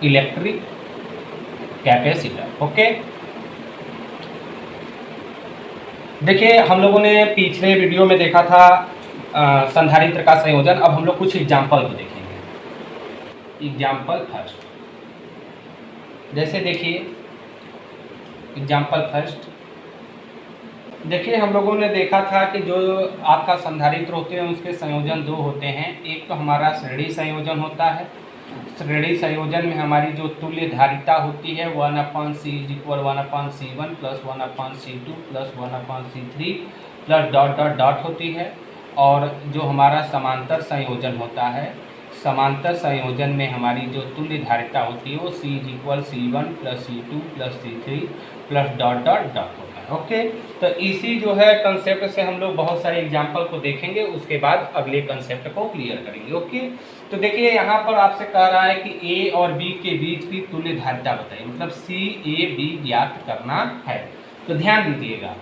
Electric capacitor. Okay, देखिए हम लोगों ने पिछले वीडियो में देखा था संधारित्र का संयोजन। अब हम लोग कुछ एग्जाम्पल को देखेंगे। एग्जाम्पल फर्स्ट, जैसे देखिए एग्जाम्पल फर्स्ट, देखिए हम लोगों ने देखा था कि जो आपका संधारित्र होते हैं उसके संयोजन दो होते हैं। एक तो हमारा श्रेणी संयोजन होता है। श्रेणी संयोजन में हमारी जो तुल्य धारिता होती है 1/c = 1/c1 + 1/c2 + 1/c3 plus dot dot dot होती है। और जो हमारा समांतर संयोजन होता है, समांतर संयोजन में हमारी जो तुल्य धारिता होती है वो c = c1 + c2 + c3 plus dot dot dot होता है। ओके, तो इसी जो है कंसेप्ट से हम लोग बहुत सारे एग्जाम्पल को देखेंगे, उसके बाद अगले कंसेप्ट को क्लियर करेंगे। ओके, तो देखिए यहाँ पर आपसे कह रहा है कि ए और बी के बीच की तुल्य धारिता बताइए, मतलब सी ए बी ज्ञात करना है। तो ध्यान दीजिएगा,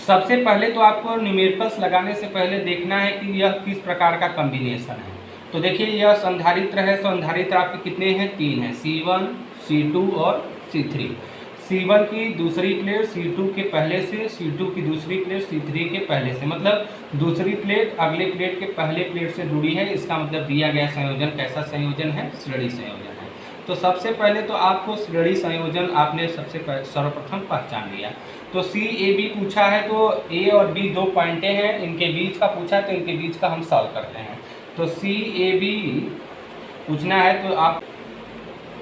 सबसे पहले तो आपको न्यूमेरिकल्स लगाने से पहले देखना है कि यह किस प्रकार का कॉम्बिनेशन है। तो देखिए यह संधारित्र है, संधारित्र आपके कितने हैं? 3 हैं, C1 C2 और C3। C1 की दूसरी प्लेट C2 के पहले से, C2 की दूसरी प्लेट C3 के पहले से, मतलब दूसरी प्लेट अगले प्लेट के पहले प्लेट से जुड़ी है। इसका मतलब दिया गया संयोजन कैसा संयोजन है? श्रेणी संयोजन है। तो सबसे पहले तो आपको श्रेणी संयोजन आपने सर्वप्रथम पहचान लिया। तो सी ए बी पूछा है, तो ए और बी दो पॉइंटें हैं, इनके बीच का पूछा है तो इनके बीच का हम सॉल्व करते हैं। तो सी ए बी पूछना है तो आप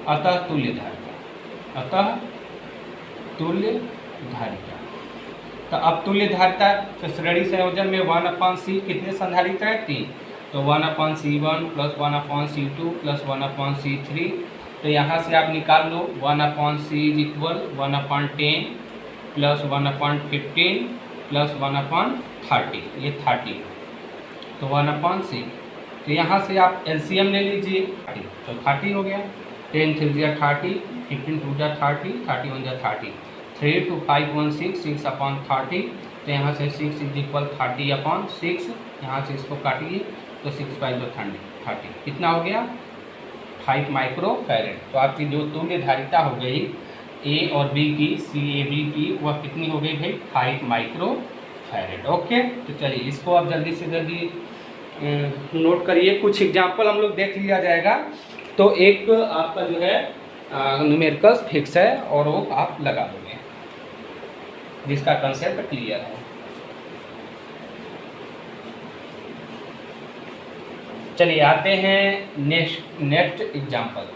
अतः तुल्य धारिता, अतः तुल्य धारिता। तो अब तुल्य धारिता तो श्रेणी संयोजन में 1/c कितने संधारित्र है? 3। तो 1/c1 + 1/c2 + 1/c3। तो यहाँ से आप निकाल लो 1/c = 1/10 + 1/15 + 1/30, ये 30। तो 1/c, तो यहाँ से आप एलसीएम ले लीजिए, तो 30 हो गया। 10 3 × 30, 15 2 × 30, 31 × 30, 3 2 5 1 6, 6/30। तो यहाँ से 6 = 30/6, यहाँ से इसको काटिए तो 6 5 30, कितना हो गया? 5 माइक्रोफैरड। तो आपकी जो तुल्य धारिता हो गई ए और बी की, सी ए बी की, वह कितनी हो गई भाई? 5 माइक्रोफैरड। ओके, तो चलिए इसको आप जल्दी से जल्दी नोट करिए। कुछ एग्जाम्पल हम लोग देख लिया जाएगा, तो एक आपका जो है न्यूमेरिकल्स फिक्स है और वो आप लगा दोगे, जिसका कंसेप्ट क्लियर है। चलिए आते हैं नेक्स्ट एग्जाम्पल।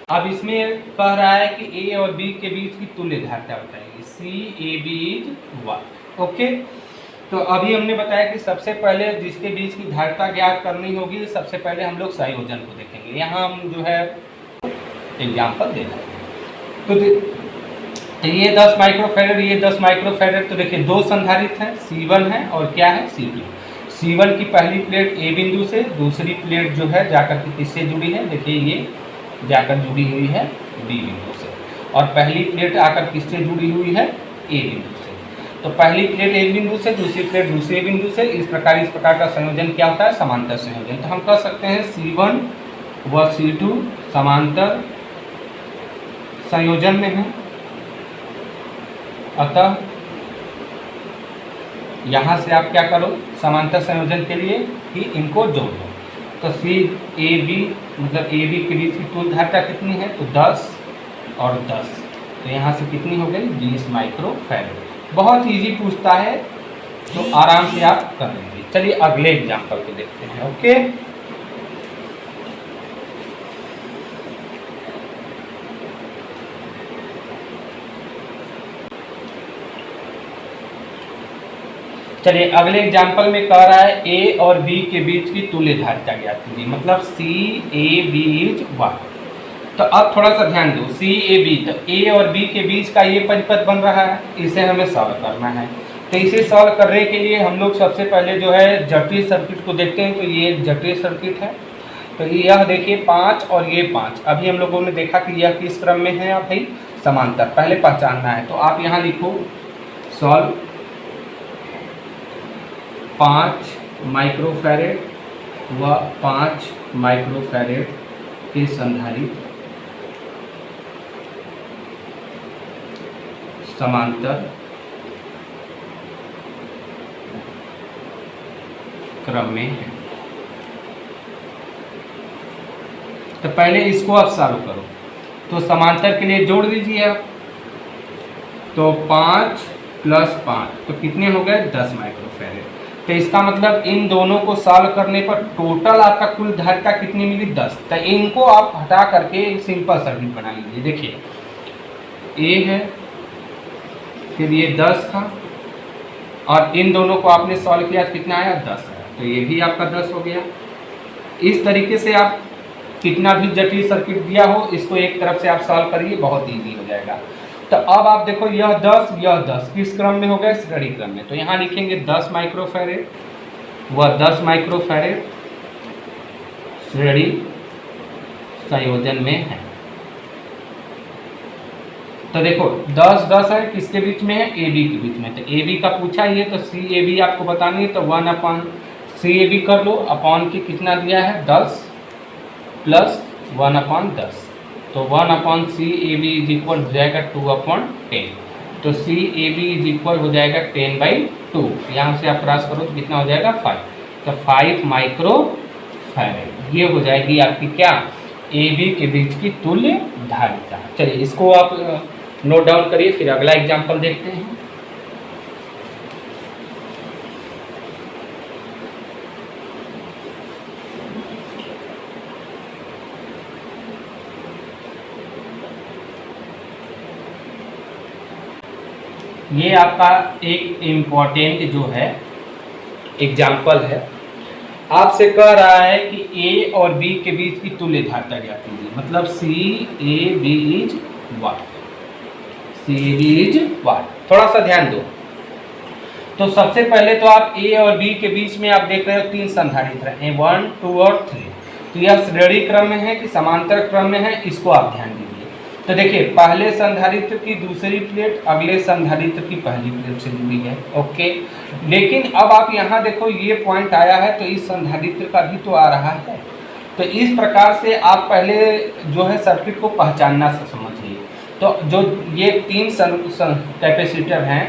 अब इसमें कह रहा है कि ए और बी के बीच की तुल्य धारिता बताएगी, सी ए बी = 1। ओके, तो अभी हमने बताया कि सबसे पहले जिसके बीच की धारिता ज्ञात करनी होगी, सबसे पहले हम लोग संयोजन को देखेंगे। यहाँ हम जो है एग्जाम्पल दे रहे हैं। तो ये 10 माइक्रोफैरड, ये 10 माइक्रोफैरड। तो देखिए दो संधारित्र हैं, C1 है और क्या है? C2। C1 की पहली प्लेट ए बिंदु से, दूसरी प्लेट जो है जाकर के किससे जुड़ी है? देखिए ये जाकर जुड़ी हुई है बी बिंदु से, और पहली प्लेट आकर किससे जुड़ी हुई है? ए बिंदु से। तो पहली प्लेट एक बिंदु से, दूसरी प्लेट दूसरे बिंदु से। इस प्रकार का संयोजन क्या होता है? समांतर संयोजन। तो हम कह सकते हैं C1 व C2 समांतर संयोजन में है, अतः यहाँ से आप क्या करो समांतर संयोजन के लिए कि इनको जोड़ दो। तो सी ए बी, मतलब ए बी के बीच की तुल्य धारिता कितनी है? तो 10 और 10। तो यहाँ से कितनी हो गई? 20 माइक्रोफैरड। बहुत इजी पूछता है, तो आराम से आप कर लेंगे। चलिए अगले एग्जाम्पल को देखते हैं। ओके, चलिए अगले एग्जाम्पल में कह रहा है ए और बी के बीच की तुल्य धारिता ज्ञात कीजिए, मतलब सी ए बी = 1। तो अब थोड़ा सा ध्यान दो, सी ए बी, तो ए और बी के बीच का ये परिपथ बन रहा है, इसे हमें सॉल्व करना है। तो इसे सॉल्व करने के लिए हम लोग सबसे पहले जो है जटिल सर्किट को देखते हैं। तो ये जटिल सर्किट है, तो यह देखिए 5 और ये 5। अभी हम लोगों ने देखा कि यह किस क्रम में है? आप भाई समांतर, पहले पहचानना है। तो आप यहाँ लिखो सॉल्व 5 माइक्रोफैरड व 5 माइक्रोफैरड के संधारित्र समांतर क्रम में है। तो पहले इसको आप सॉल्व करो। तो समांतर के लिए जोड़ दीजिए आप, तो 5 + 5 तो कितने हो गए 10 माइक्रोफैरेड। तो इसका मतलब इन दोनों को सॉल्व करने पर टोटल आपका कुल धारिता कितनी मिली 10। तो इनको आप हटा करके सिंपल सर्किट बना लीजिए। देखिए ए है, फिर ये 10 था, और इन दोनों को आपने सॉल्व किया कितना आया 10 आया, तो ये भी आपका 10 हो गया। इस तरीके से आप कितना भी जटिल सर्किट दिया हो इसको एक तरफ से आप सॉल्व करिए, बहुत ईजी हो जाएगा। तो अब आप देखो यह 10 किस क्रम में हो गया, श्रेणी क्रम में। तो यहाँ लिखेंगे 10 माइक्रोफैरेड, वह 10 माइक्रोफैरेड श्रेणी संयोजन में है। तो देखो 10 है, किसके बीच में है, ए बी के बीच में। तो ए बी का पूछा ही है, तो सी ए बी आपको बतानी है, तो 1/CAB कर लो। अपॉन की कितना दिया है 10 + 1/10, तो 1/CAB = हो जाएगा 2/10। तो CAB = हो जाएगा 10/2। यहाँ से आप क्रॉस करो तो कितना हो जाएगा 5। तो 5 माइक्रोफैरेड ये हो जाएगी आपकी क्या, AB के बीच की तुल्य धारिता। चलिए इसको आप नोट डाउन करिए, फिर अगला एग्जाम्पल देखते हैं। ये आपका एक इम्पॉर्टेंट जो है एग्जाम्पल है, आपसे कह रहा है कि ए और बी के बीच की तुल्य धारिता ज्ञात कीजिए। मतलब CAB = what, CAB = what। थोड़ा सा ध्यान दो। तो सबसे पहले तो आप ए और बी के बीच में आप देख रहे हो 3 संधारित्र हैं, 1, 2 और 3। तो यह श्रेणी क्रम में है कि समांतर क्रम में है, इसको आप ध्यान दीजिए। तो देखिए पहले संधारित्र की दूसरी प्लेट अगले संधारित्र की पहली प्लेट से जुड़ी है, ओके। लेकिन अब आप यहाँ देखो ये पॉइंट आया है, तो इस संधारित्र का भी तो आ रहा है। तो इस प्रकार से आप पहले जो है सर्किट को पहचानना समझिए। तो जो ये 3 कैपेसिटर हैं,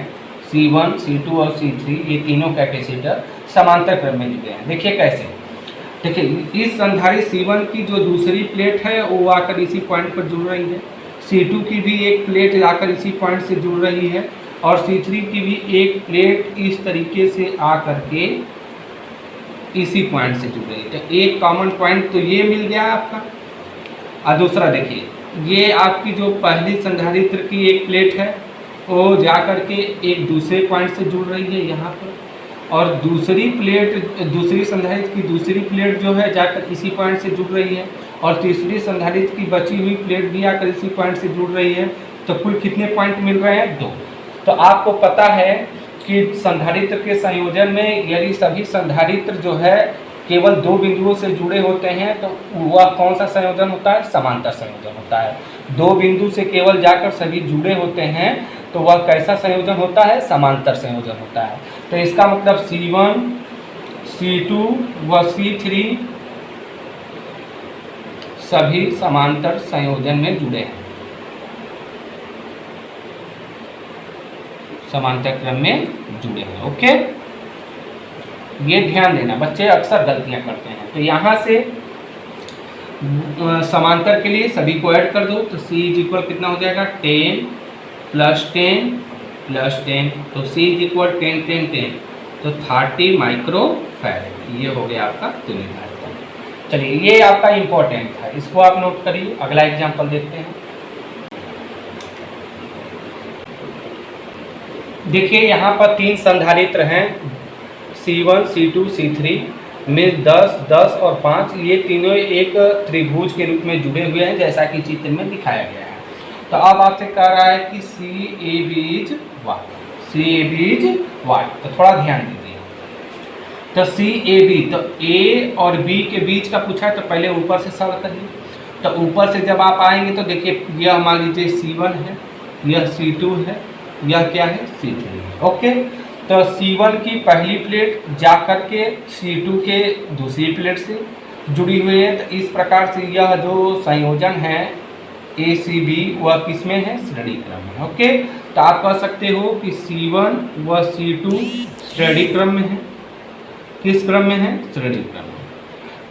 C1, C2 और C3, ये तीनों कैपेसिटर समांतर क्रम में जुड़े हैं। देखिए कैसे, देखिए इस संधारित्र C1 की जो दूसरी प्लेट है वो आकर इसी पॉइंट पर जुड़ रही है, C2 की भी एक प्लेट आकर इसी पॉइंट से जुड़ रही है, और C3 की भी एक प्लेट इस तरीके से आकर के इसी पॉइंट से जुड़ रही है। तो एक कॉमन पॉइंट तो ये मिल गया आपका। और दूसरा देखिए, ये आपकी जो पहली संधारित्र की एक प्लेट है वो जाकर के एक दूसरे पॉइंट से जुड़ रही है यहाँ पर, और दूसरी प्लेट, दूसरी संधारित्र की दूसरी प्लेट जो है जाकर इसी पॉइंट से जुड़ रही है, और तीसरी संधारित्र की बची हुई प्लेट भी आकर इसी पॉइंट से जुड़ रही है। तो कुल कितने पॉइंट मिल रहे हैं 2। तो आपको पता है कि संधारित्र के संयोजन में यदि सभी संधारित्र जो है केवल 2 बिंदुओं से जुड़े होते हैं तो वह कौन सा संयोजन होता है, समांतर संयोजन होता है। 2 बिंदु से केवल जाकर सभी जुड़े होते हैं तो वह कैसा संयोजन होता है, समांतर संयोजन होता है। तो इसका मतलब C1, C2 व C3 सभी समांतर संयोजन में जुड़े हैं, समांतर क्रम में जुड़े हैं, ओके। ये ध्यान देना, बच्चे अक्सर गलतियां करते हैं। तो यहाँ से समांतर के लिए सभी को ऐड कर दो, तो C = कितना हो जाएगा 10 + 10 + 10, तो C = 10 10 10, तो 30 माइक्रोफैरेड। ये हो गया आपका तुल्य धारिता। चलिए ये आपका इम्पोर्टेंट था, इसको आप नोट करिए। अगला एग्जाम्पल देखते हैं। देखिए यहाँ पर 3 संधारित्र हैं, C1, C2, C3 में 10, 10 और 5, ये तीनों एक त्रिभुज के रूप में जुड़े हुए हैं जैसा कि चित्र में दिखाया गया है। तो अब आपसे कह रहा है कि CAB = what, CAB = what। तो थोड़ा ध्यान दीजिए। तो CAB, तो A और B के बीच का पूछा है, तो पहले ऊपर से सॉल्व करिए। तो ऊपर से जब आप आएंगे तो देखिए यह मान लीजिए C1 है, यह C2 है, यह क्या है C3 है, ओके। तो C1 की पहली प्लेट जा कर के C2 के दूसरी प्लेट से, जुड़ी हुई है। तो इस प्रकार से यह जो संयोजन है ए सी बी वह किस में है, श्रेणी क्रम में। ओके, तो आप कह सकते हो कि C1 व C2 श्रेणी क्रम में है। किस क्रम में है, श्रेणी क्रम में।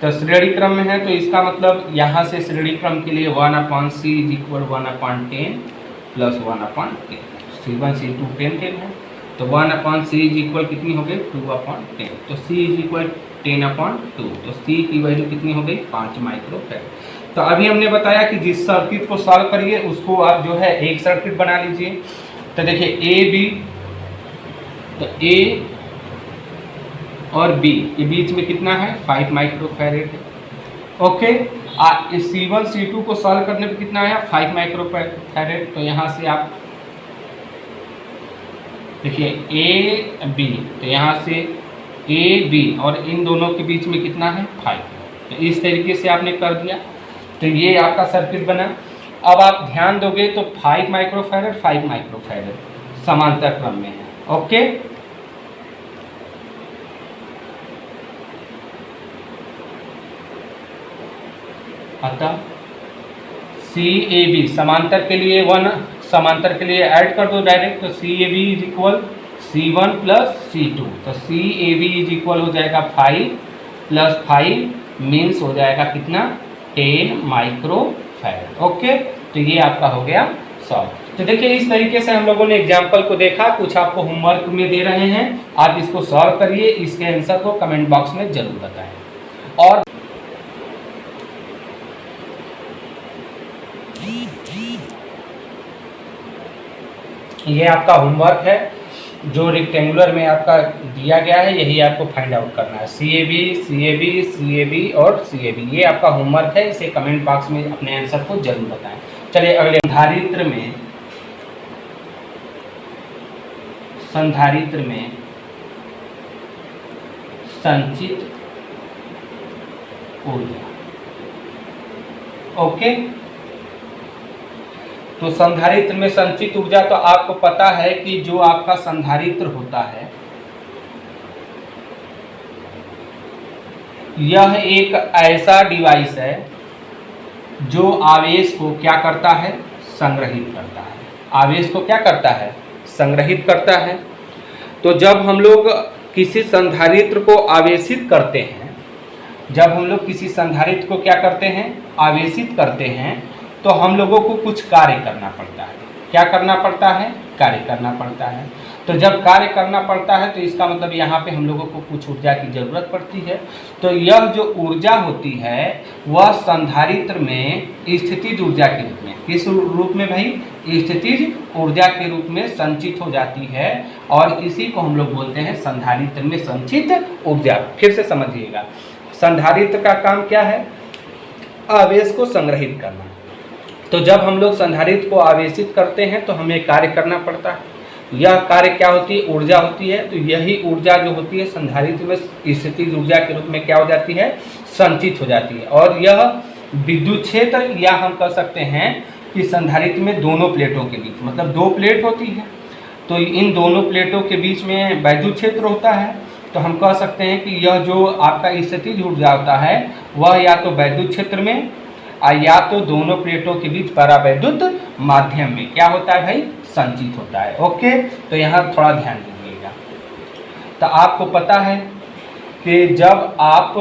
तो श्रेणी क्रम में है तो इसका मतलब यहाँ से श्रेणी क्रम के लिए 1/C = 1/10 + 1/10। C1 C2 10 है तो 1/C = कितनी हो गई, 2/10। तो C = 10/2। तो C की वैल्यू कितनी हो गई, 5 माइक्रोफैराड। तो अभी हमने बताया कि जिस सर्किट को सॉल्व करिए उसको आप जो है एक सर्किट बना लीजिए। तो देखिए ए बी, तो ए और बी के बीच में कितना है, 5 माइक्रोफैराड है। ओके, C1 C2 को सॉल्व करने पे कितना आया, 5 माइक्रोफैराड। तो यहाँ से आप देखिए ए बी, तो यहाँ से ए बी और इन दोनों के बीच में कितना है, 5। तो इस तरीके से आपने कर दिया। तो ये आपका सर्किट बना। अब आप ध्यान दोगे तो 5 माइक्रोफैराड 5 माइक्रोफैराड समांतर क्रम में है। ओके, अतः CAB समांतर के लिए 1, समांतर के लिए ऐड कर दो डायरेक्ट। तो CAB = C1 + C2। तो CAB = हो जाएगा 5 + 5 मीन्स हो जाएगा कितना, 10 माइक्रोफैराड। ओके, तो ये आपका हो गया सॉल्व। तो देखिए इस तरीके से हम लोगों ने एग्जाम्पल को देखा। कुछ आपको होमवर्क में दे रहे हैं, आप इसको सॉल्व करिए। इसके आंसर को कमेंट बॉक्स में जरूर बताएं। और ये आपका होमवर्क है जो रेक्टेंगुलर में आपका दिया गया है, यही आपको फाइंड आउट करना है। CAB CAB CAB और CAB, ये आपका होमवर्क है। इसे कमेंट बॉक्स में अपने आंसर को जरूर बताएं। चलिए अगले, संधारित्र में संचित ऊर्जा। ओके, तो संधारित्र में संचित ऊर्जा, तो आपको पता है कि जो आपका संधारित्र होता है यह एक ऐसा डिवाइस है जो आवेश को क्या करता है, संग्रहित करता है। आवेश को क्या करता है, संग्रहित करता है। तो जब हम लोग किसी संधारित्र को आवेशित करते हैं, जब हम लोग किसी संधारित्र को क्या करते हैं, आवेशित करते हैं, तो हम लोगों को कुछ कार्य करना पड़ता है। क्या करना पड़ता है, कार्य करना पड़ता है। तो जब कार्य करना पड़ता है तो इसका मतलब यहाँ पे हम लोगों को कुछ ऊर्जा की ज़रूरत पड़ती है। तो यह जो ऊर्जा होती है वह संधारित्र में स्थितिज ऊर्जा के रूप में, किस रूप में भाई, स्थितिज ऊर्जा के रूप में संचित हो जाती है। और इसी को हम लोग बोलते हैं संधारित्र में संचित ऊर्जा। फिर से समझिएगा, संधारित्र का काम क्या है, आवेश को संग्रहित करना। तो जब हम लोग संधारित्र को आवेशित करते हैं तो हमें कार्य करना पड़ता है। यह कार्य क्या होती है, ऊर्जा होती है। तो यही ऊर्जा जो होती है संधारित्र में स्थितिज ऊर्जा के रूप में क्या हो जाती है, संचित हो जाती है। और यह विद्युत क्षेत्र, या हम कह सकते हैं कि संधारित्र में दोनों प्लेटों के बीच, मतलब दो प्लेट होती है, तो इन दोनों प्लेटों के बीच में विद्युत क्षेत्र होता है। तो हम कह सकते हैं कि यह जो आपका स्थितिज ऊर्जा होता है वह या तो विद्युत क्षेत्र में या तो दोनों प्लेटों के बीच परावैद्युत माध्यम में क्या होता है भाई, संचित होता है। ओके, तो यहाँ थोड़ा ध्यान दीजिएगा। तो आपको पता है कि जब आप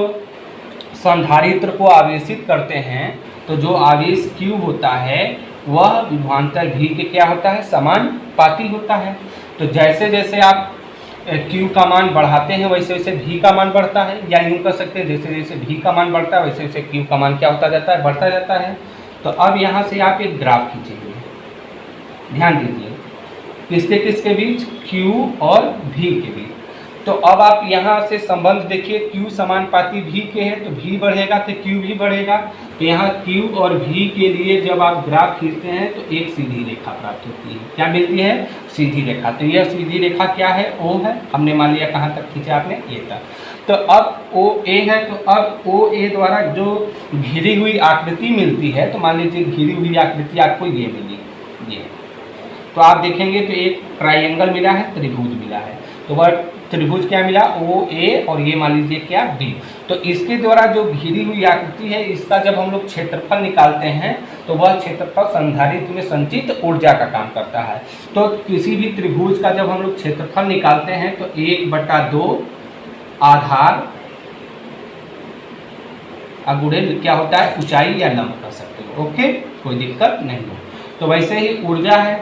संधारित्र को आवेशित करते हैं तो जो आवेश Q होता है वह विभवांतर V के क्या होता है, समानुपाती होता है। तो जैसे जैसे आप Q का मान बढ़ाते हैं वैसे वैसे V का मान बढ़ता है, या यूँ कह सकते हैं जैसे जैसे V का मान बढ़ता है वैसे वैसे Q का मान क्या होता जाता है, बढ़ता जाता है। तो अब यहाँ से आप एक ग्राफ खींचेंगे, ध्यान दीजिए, किसके किसके बीच, Q और V के बीच। तो अब आप यहाँ से संबंध देखिए, Q समानुपाती V के है तो V बढ़ेगा तो Q भी बढ़ेगा। तो यहाँ Q और V के लिए जब आप ग्राफ खींचते हैं तो एक सीधी रेखा प्राप्त होती है। क्या मिलती है, सीधी रेखा। तो यह सीधी रेखा क्या है, O है। हमने मान लिया कहाँ तक खींचा आपने, ये तक। तो अब OA है, तो अब OA द्वारा जो घिरी हुई आकृति मिलती है, तो मान लीजिए घिरी हुई आकृति आपको ये मिली, ये। तो आप देखेंगे तो एक ट्राइंगल मिला है, त्रिभुज मिला है। तो वह त्रिभुज क्या मिला, ओ ए, और ये मान लीजिए क्या बी। तो इसके द्वारा जो घिरी हुई आकृति है, इसका जब हम लोग क्षेत्रफल निकालते हैं तो वह क्षेत्रफल संधारित्र में संचित ऊर्जा का काम करता है। तो किसी भी त्रिभुज का जब हम लोग क्षेत्रफल निकालते हैं तो 1/2 आधार गुणे क्या होता है, ऊंचाई या लंब कर सकते हो। ओके, कोई दिक्कत नहीं है। तो वैसे ही ऊर्जा है,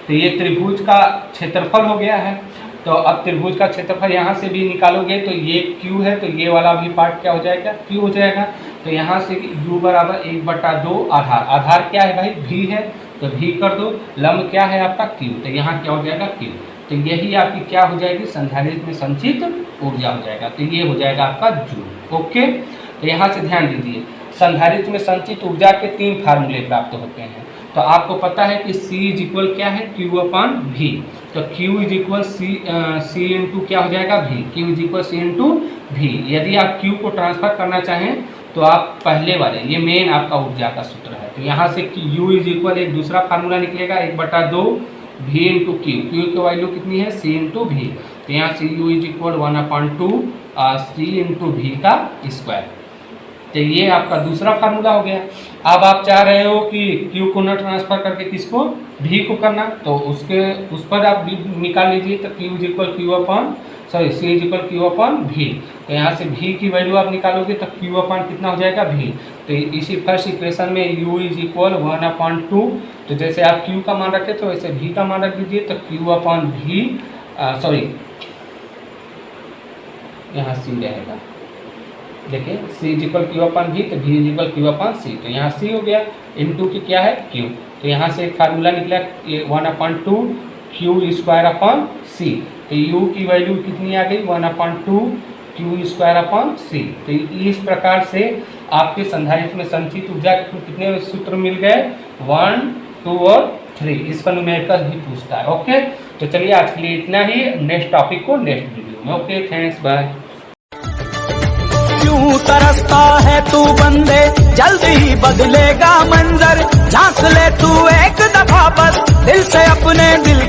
तो ये त्रिभुज का क्षेत्रफल हो गया है। तो अब त्रिभुज का क्षेत्रफल यहाँ से भी निकालोगे तो ये Q है, तो ये वाला भी पार्ट क्या हो जाएगा, Q हो जाएगा। तो यहाँ से U बराबर 1/2 आधार, आधार क्या है भाई, V है, तो V कर दो, लंब क्या है आपका Q, तो यहाँ क्या हो जाएगा Q। तो यही आपकी क्या हो जाएगी, संधारित्र में संचित ऊर्जा हो जाएगा। तो ये हो जाएगा आपका जूल। ओके, तो यहाँ से ध्यान दीजिए, संधारित्र में संचित ऊर्जा के 3 फार्मूले प्राप्त होते हैं। तो आपको पता है कि C इज इक्वल क्या है, Q/V। तो Q is equal C into क्या हो जाएगा, V। Q is equal C into V। यदि आप Q को ट्रांसफर करना चाहें तो आप पहले वाले, ये मेन आपका ऊर्जा का सूत्र है। तो यहाँ से U इज इक्वल एक दूसरा फार्मूला निकलेगा 1/2 V इंटू Q। Q की वैल्यू कितनी है, C इंटू V। तो यहाँ से U is equal 1/2 C into V का स्क्वायर। तो ये आपका दूसरा फार्मूला हो गया। अब आप चाह रहे हो कि Q को न ट्रांसफर करके किसको, V को करना, तो उस पर आप निकाल लीजिए। तो C इज इक्वल Q/V। तो यहाँ से V की वैल्यू आप निकालोगे तो Q/ कितना हो जाएगा, V। तो इसी फर्स्ट इक्वेशन में U इज इक्वल 1/2, तो जैसे आप Q का मान रखे तो वैसे V का मान रख दीजिए। तो Q/V, यहाँ C रहेगा, देखिए C इज इक्वल Q/V, तो V इज इक्वल Q/C। तो यहाँ C हो गया, इनटू की क्या है Q। तो यहाँ से एक फार्मूला निकला 1/2 Q²/C। तो U की वैल्यू कितनी आ गई, 1/2 Q²/C। तो इस प्रकार से आपके संधारित्र में संचित ऊर्जा के कितने सूत्र मिल गए, 1, 2 और 3। इसका न्यूमेरिकल भी पूछता है। ओके, तो चलिए आज के लिए इतना ही, नेक्स्ट टॉपिक को नेक्स्ट वीडियो में। Okay, thanks, bye. क्यों तरसता है तू बंदे, जल्द ही बदलेगा मंजर, झांक ले तू एक दफा बस दिल से अपने दिल